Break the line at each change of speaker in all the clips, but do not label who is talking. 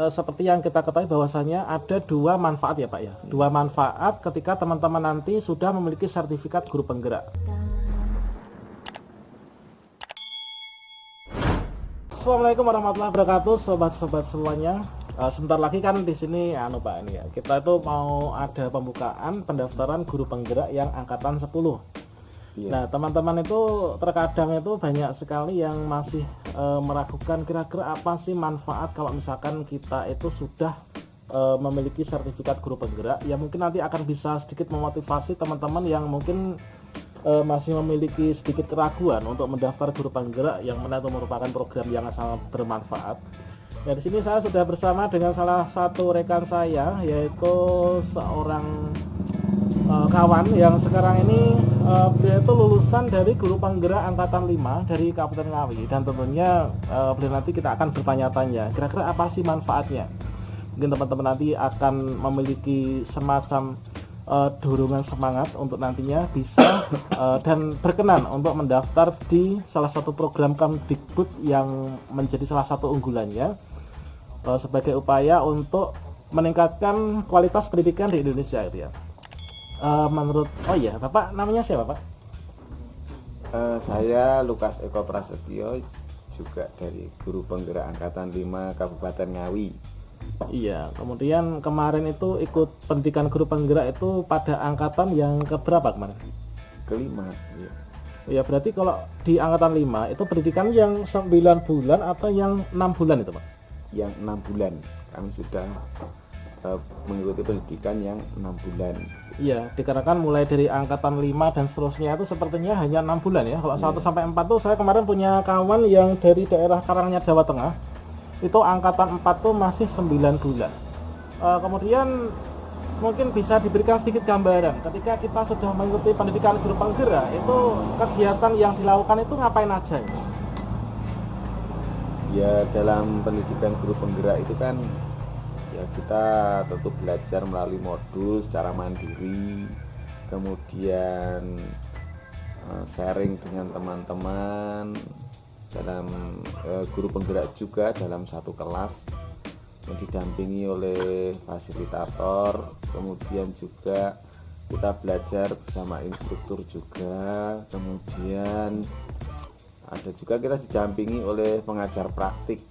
seperti yang kita ketahui bahwasanya ada dua manfaat ya Pak ya. Dua manfaat ketika teman-teman nanti sudah memiliki sertifikat guru penggerak. Assalamualaikum warahmatullahi wabarakatuh, sobat-sobat semuanya. Sebentar lagi kan di sini Pak ini ya. Kita itu mau ada pembukaan pendaftaran guru penggerak yang angkatan 10. Nah, teman-teman itu terkadang itu banyak sekali yang masih meragukan kira-kira apa sih manfaat kalau misalkan kita itu sudah memiliki sertifikat guru penggerak. Ya mungkin nanti akan bisa sedikit memotivasi teman-teman yang mungkin masih memiliki sedikit keraguan untuk mendaftar guru penggerak, yang mana itu merupakan program yang sangat bermanfaat. Ya, di sini saya sudah bersama dengan salah satu rekan saya, yaitu seorang kawan yang sekarang ini beliau itu lulusan dari guru penggerak angkatan 5 dari Kabupaten Ngawi, dan tentunya beliau nanti kita akan bertanya-tanya kira-kira apa sih manfaatnya. Mungkin teman-teman nanti akan memiliki semacam dorongan semangat untuk nantinya bisa dan berkenan untuk mendaftar di salah satu program Kemdikbud yang menjadi salah satu unggulannya sebagai upaya untuk meningkatkan kualitas pendidikan di Indonesia itu ya. Bapak namanya siapa Pak?
Saya Lukas Eko Prasetyo, juga dari guru penggerak angkatan 5 Kabupaten Ngawi.
Iya, kemudian kemarin itu ikut pendidikan guru penggerak itu pada angkatan yang keberapa kemarin?
Kelima, ya.
Ya, berarti kalau di angkatan 5 itu pendidikan yang 9 bulan atau yang 6 bulan itu Pak?
Yang 6 bulan. Kami sudah mengikuti pendidikan yang 6 bulan.
Iya, dikarenakan mulai dari angkatan 5 dan seterusnya itu sepertinya hanya 6 bulan ya. Kalau 1 sampai 4 tuh saya kemarin punya kawan yang dari daerah Karanganyar Jawa Tengah. Itu angkatan 4 tuh masih 9 bulan. Kemudian mungkin bisa diberikan sedikit gambaran ketika kita sudah mengikuti pendidikan guru penggerak, itu kegiatan yang dilakukan itu ngapain aja ya?
Ya, dalam pendidikan guru penggerak itu kan ya kita tentu belajar melalui modul secara mandiri, kemudian sharing dengan teman-teman dalam guru penggerak juga dalam satu kelas yang didampingi oleh fasilitator. Kemudian juga kita belajar bersama instruktur juga, kemudian ada juga kita didampingi oleh pengajar praktik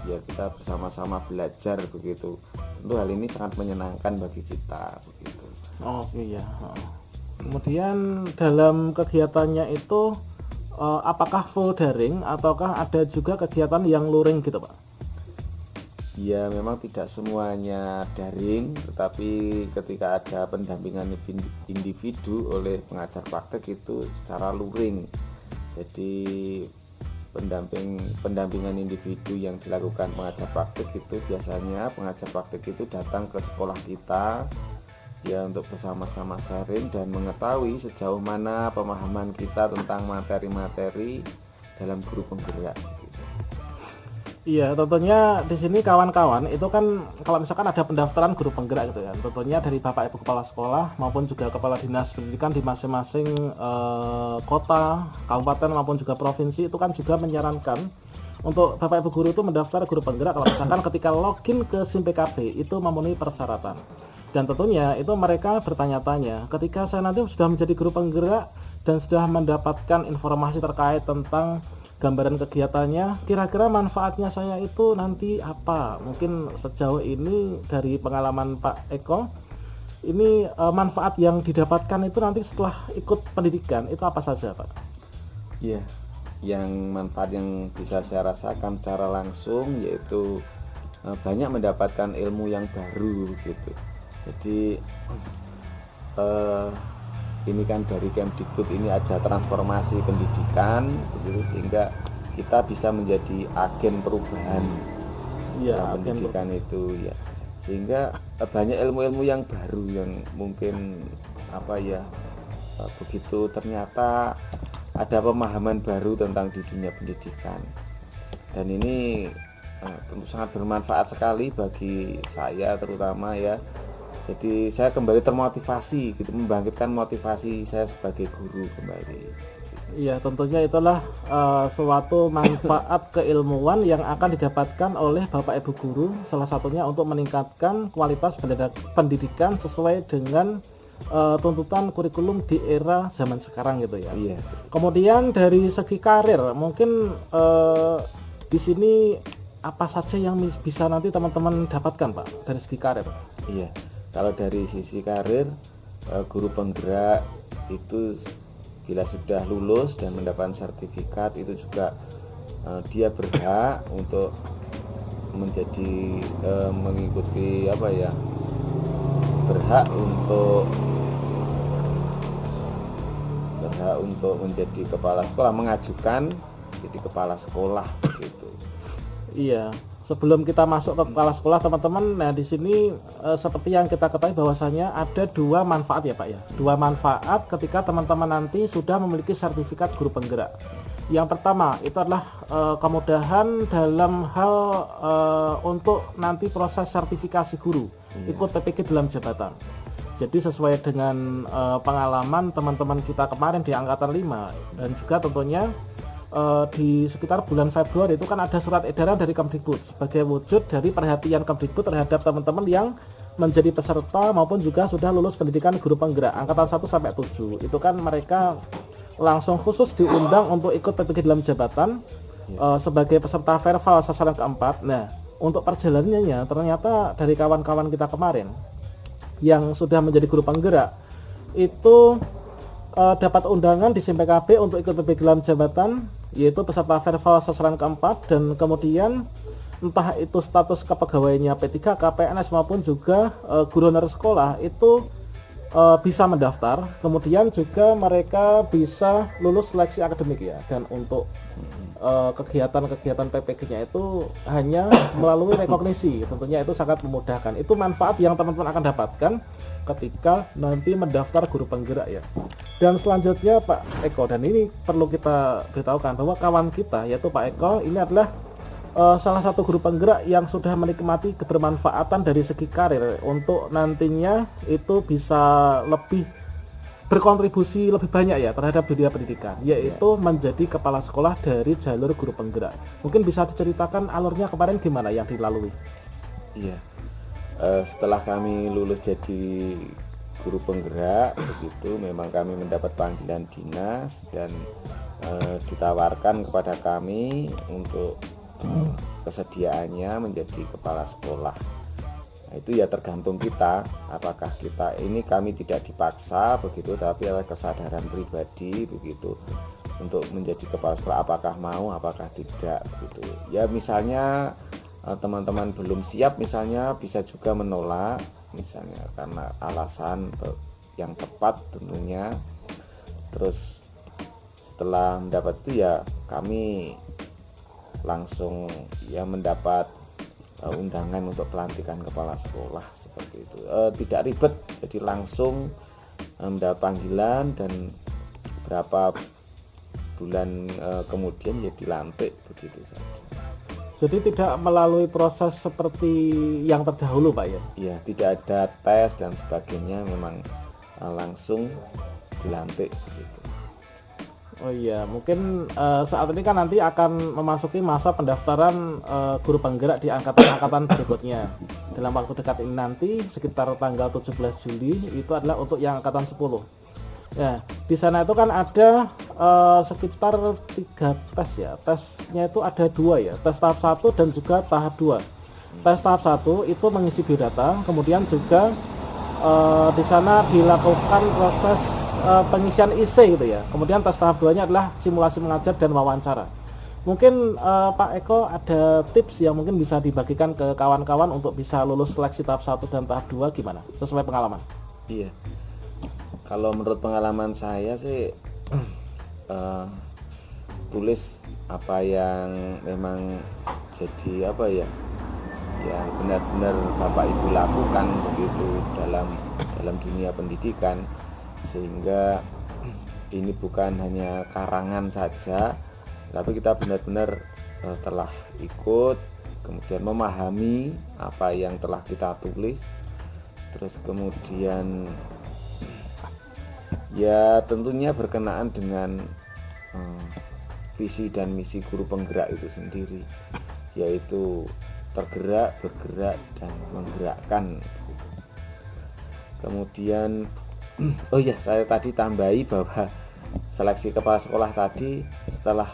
ya kita bersama-sama belajar begitu. Tentu hal ini sangat menyenangkan bagi kita begitu.
Oh iya. Kemudian dalam kegiatannya itu apakah full daring ataukah ada juga kegiatan yang luring gitu Pak?
Ya, memang tidak semuanya daring, tetapi ketika ada pendampingan individu oleh pengajar praktek itu secara luring. Jadi pendampingan individu yang dilakukan pengajar praktek itu biasanya pengajar praktek itu datang ke sekolah kita ya untuk bersama-sama sharing dan mengetahui sejauh mana pemahaman kita tentang materi-materi dalam guru penggerak.
Iya, tentunya di sini kawan-kawan itu kan kalau misalkan ada pendaftaran guru penggerak gitu ya, tentunya dari Bapak Ibu Kepala Sekolah maupun juga Kepala Dinas Pendidikan di masing-masing kota, kabupaten maupun juga provinsi itu kan juga menyarankan untuk Bapak Ibu guru itu mendaftar guru penggerak kalau misalkan ketika login ke SIM PKB itu memenuhi persyaratan. Dan tentunya itu mereka bertanya-tanya, ketika saya nanti sudah menjadi guru penggerak dan sudah mendapatkan informasi terkait tentang gambaran kegiatannya, kira-kira manfaatnya saya itu nanti apa? Mungkin sejauh ini dari pengalaman Pak Eko, ini manfaat yang didapatkan itu nanti setelah ikut pendidikan itu apa saja Pak?
Iya, yang manfaat yang bisa saya rasakan secara langsung yaitu banyak mendapatkan ilmu yang baru gitu. Jadi ini kan dari Kemdikbud ini ada transformasi pendidikan begitu, sehingga kita bisa menjadi agen perubahan dalam pendidikan itu ya, sehingga banyak ilmu-ilmu yang baru yang mungkin begitu ternyata ada pemahaman baru tentang di dunia pendidikan, dan ini tentu sangat bermanfaat sekali bagi saya terutama ya. Jadi saya kembali termotivasi gitu, membangkitkan motivasi saya sebagai guru kembali.
Iya, tentunya itulah suatu manfaat keilmuan yang akan didapatkan oleh Bapak Ibu guru, salah satunya untuk meningkatkan kualitas pendidikan sesuai dengan tuntutan kurikulum di era zaman sekarang gitu ya.
Iya.
Kemudian dari segi karir, mungkin di sini apa saja yang bisa nanti teman-teman dapatkan Pak dari segi karir?
Iya, kalau dari sisi karir, guru penggerak itu bila sudah lulus dan mendapatkan sertifikat itu juga dia berhak untuk menjadi mengikuti apa ya, berhak untuk menjadi kepala sekolah, mengajukan jadi kepala sekolah gitu.
Iya, sebelum kita masuk ke kepala sekolah teman-teman, nah di sini seperti yang kita ketahui bahwasanya ada dua manfaat ya Pak ya. Dua manfaat ketika teman-teman nanti sudah memiliki sertifikat guru penggerak. Yang pertama itu adalah kemudahan dalam hal untuk nanti proses sertifikasi guru, ikut PPG dalam jabatan. Jadi sesuai dengan pengalaman teman-teman kita kemarin di angkatan 5 dan juga tentunya di sekitar bulan Februari itu kan ada surat edaran dari Kemdikbud sebagai wujud dari perhatian Kemdikbud terhadap teman-teman yang menjadi peserta maupun juga sudah lulus pendidikan guru penggerak angkatan 1 sampai 7. Itu kan mereka langsung khusus diundang untuk ikut PPG dalam jabatan sebagai peserta verbal sasaran keempat. Nah, untuk perjalanannya ternyata dari kawan-kawan kita kemarin yang sudah menjadi guru penggerak itu dapat undangan di SIMPKB untuk ikut PPG dalam jabatan, yaitu peserta verbal sasaran keempat, dan kemudian entah itu status kepegawaiannya P3K, PNS maupun juga guru honorer sekolah itu bisa mendaftar, kemudian juga mereka bisa lulus seleksi akademik ya. Dan untuk kegiatan-kegiatan PPG-nya itu hanya melalui rekognisi, tentunya itu sangat memudahkan. Itu manfaat yang teman-teman akan dapatkan ketika nanti mendaftar guru penggerak ya. Dan selanjutnya Pak Eko, dan ini perlu kita beritahukan bahwa kawan kita yaitu Pak Eko ini adalah salah satu guru penggerak yang sudah menikmati kebermanfaatan dari segi karir untuk nantinya itu bisa lebih berkontribusi lebih banyak ya terhadap dunia pendidikan, yaitu menjadi kepala sekolah dari jalur guru penggerak. Mungkin bisa diceritakan alurnya kemarin gimana yang dilalui?
Iya, setelah kami lulus jadi guru penggerak begitu, memang kami mendapat panggilan dinas dan ditawarkan kepada kami untuk kesediaannya menjadi kepala sekolah. Nah, itu ya tergantung kita, apakah kita ini, kami tidak dipaksa begitu, tapi ada kesadaran pribadi begitu untuk menjadi kepala sekolah, apakah mau apakah tidak begitu. Ya misalnya teman-teman belum siap misalnya, bisa juga menolak misalnya karena alasan yang tepat tentunya. Terus setelah mendapat itu ya kami langsung ya mendapat undangan untuk pelantikan kepala sekolah seperti itu. Tidak ribet, jadi langsung mendapat panggilan dan berapa bulan kemudian ya dilantik begitu saja.
Jadi tidak melalui proses seperti yang terdahulu Pak ya?
Iya, tidak ada tes dan sebagainya, memang langsung dilantik begitu.
Oh iya, mungkin saat ini kan nanti akan memasuki masa pendaftaran guru penggerak di angkatan-angkatan berikutnya. Dalam waktu dekat ini nanti sekitar tanggal 17 Juli itu adalah untuk yang angkatan 10. Ya, di sana itu kan ada sekitar 3 tes ya. Tesnya itu ada 2 ya, tes tahap 1 dan juga tahap 2. Tes tahap 1 itu mengisi biodata, kemudian juga di sana dilakukan proses pengisian IC gitu ya. Kemudian tes tahap 2-nya adalah simulasi mengajar dan wawancara. Mungkin Pak Eko ada tips yang mungkin bisa dibagikan ke kawan-kawan untuk bisa lulus seleksi tahap 1 dan tahap 2 gimana? Sesuai pengalaman.
Iya. Kalau menurut pengalaman saya sih tulis apa yang memang jadi apa ya, yang benar-benar Bapak Ibu lakukan begitu dalam dunia pendidikan, sehingga ini bukan hanya karangan saja, tapi kita benar-benar telah ikut, kemudian memahami apa yang telah kita tulis, terus kemudian ya tentunya berkenaan dengan visi dan misi guru penggerak itu sendiri, yaitu tergerak, bergerak, dan menggerakkan. Kemudian oh ya, saya tadi tambahi bahwa seleksi kepala sekolah tadi setelah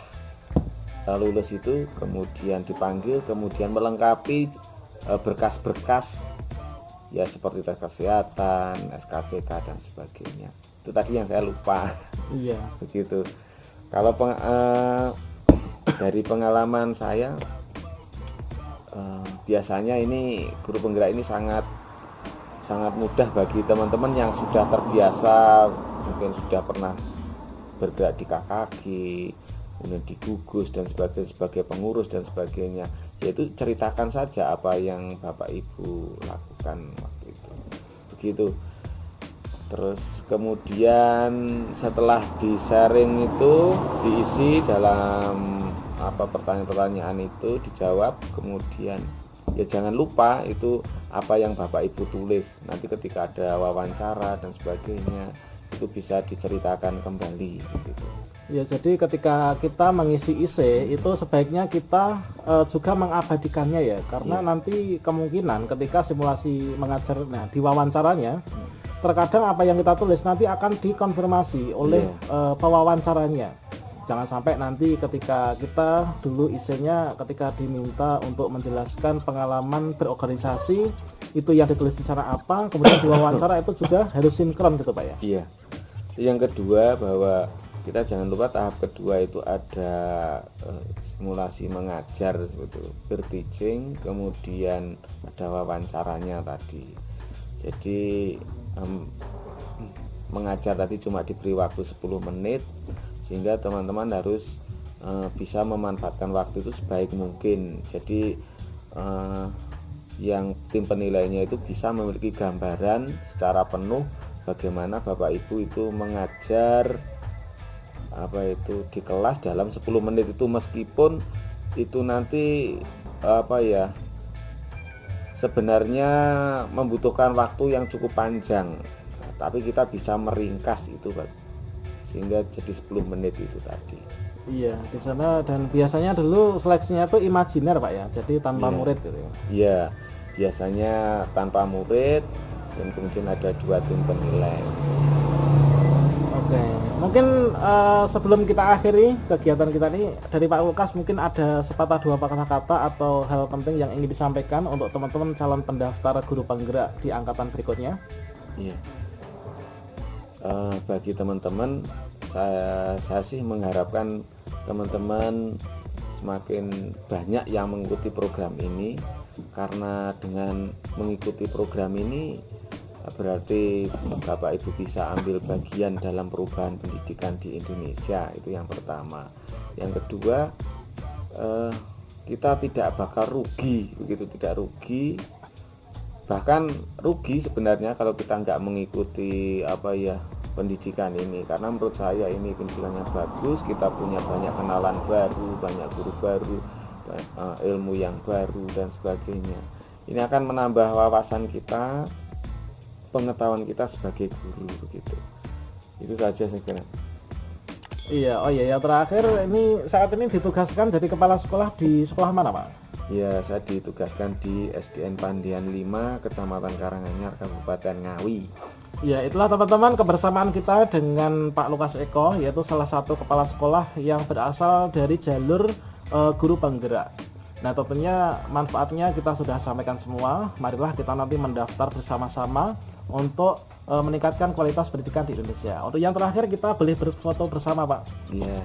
lulus itu kemudian dipanggil, kemudian melengkapi berkas-berkas ya seperti tes kesehatan, SKCK dan sebagainya. Itu tadi yang saya lupa.
Iya.
Begitu. Kalau dari pengalaman saya, biasanya ini guru penggerak ini sangat mudah bagi teman-teman yang sudah terbiasa, mungkin sudah pernah bergerak di KKG, kemudian di gugus dan sebagainya sebagai pengurus dan sebagainya. Yaitu ceritakan saja apa yang Bapak Ibu lakukan waktu itu. Begitu. Terus kemudian setelah di-sharing itu diisi dalam pertanyaan-pertanyaan itu dijawab, kemudian ya jangan lupa itu apa yang Bapak Ibu tulis. Nanti ketika ada wawancara dan sebagainya itu bisa diceritakan kembali gitu.
Ya, jadi ketika kita mengisi IC itu sebaiknya kita juga mengabadikannya ya, karena nanti kemungkinan ketika simulasi mengajar, nah di wawancaranya terkadang apa yang kita tulis nanti akan dikonfirmasi oleh pewawancaranya. Jangan sampai nanti ketika kita dulu IC-nya ketika diminta untuk menjelaskan pengalaman berorganisasi itu yang ditulis di sana apa, kemudian di wawancara itu juga harus sinkron gitu Pak ya.
Iya. Yang kedua bahwa kita jangan lupa tahap kedua itu ada simulasi mengajar seperti itu, peer teaching, kemudian ada wawancaranya tadi. Jadi mengajar tadi cuma diberi waktu 10 menit sehingga teman-teman harus bisa memanfaatkan waktu itu sebaik mungkin. Jadi yang tim penilainya itu bisa memiliki gambaran secara penuh bagaimana Bapak Ibu itu mengajar di kelas dalam 10 menit itu, meskipun itu nanti sebenarnya membutuhkan waktu yang cukup panjang, tapi kita bisa meringkas itu Pak, sehingga jadi 10 menit itu tadi.
Iya, di sana. Dan biasanya dulu seleksinya itu imajiner Pak ya, jadi tanpa murid gitu ya.
Iya, biasanya tanpa murid dan kemudian ada 2 tim penilai.
Oke, mungkin sebelum kita akhiri kegiatan kita ini, dari Pak Lukas mungkin ada sepatah dua kata-kata atau hal penting yang ingin disampaikan untuk teman-teman calon pendaftar guru penggerak di angkatan berikutnya.
Iya. Bagi teman-teman, saya sih mengharapkan teman-teman semakin banyak yang mengikuti program ini, karena dengan mengikuti program ini berarti Bapak Ibu bisa ambil bagian dalam perubahan pendidikan di Indonesia. Itu yang pertama. Yang kedua, kita tidak bakal rugi, begitu, tidak rugi, bahkan rugi sebenarnya kalau kita nggak mengikuti pendidikan ini, karena menurut saya ini pendidikan yang bagus, kita punya banyak kenalan baru, banyak guru baru, ilmu yang baru dan sebagainya. Ini akan menambah wawasan kita, pengetahuan kita sebagai guru, begitu. Itu saja saya kira.
Iya, oh iya, yang terakhir ini saat ini ditugaskan jadi kepala sekolah di sekolah mana Pak?
Ya, saya ditugaskan di SDN Pandian 5, Kecamatan Karanganyar, Kabupaten Ngawi.
Ya, itulah teman-teman kebersamaan kita dengan Pak Lukas Eko, yaitu salah satu kepala sekolah yang berasal dari jalur guru penggerak. Nah, tentunya manfaatnya kita sudah sampaikan semua. Marilah kita nanti mendaftar bersama-sama untuk meningkatkan kualitas pendidikan di Indonesia. Untuk yang terakhir kita boleh berfoto bersama Pak.
Iya.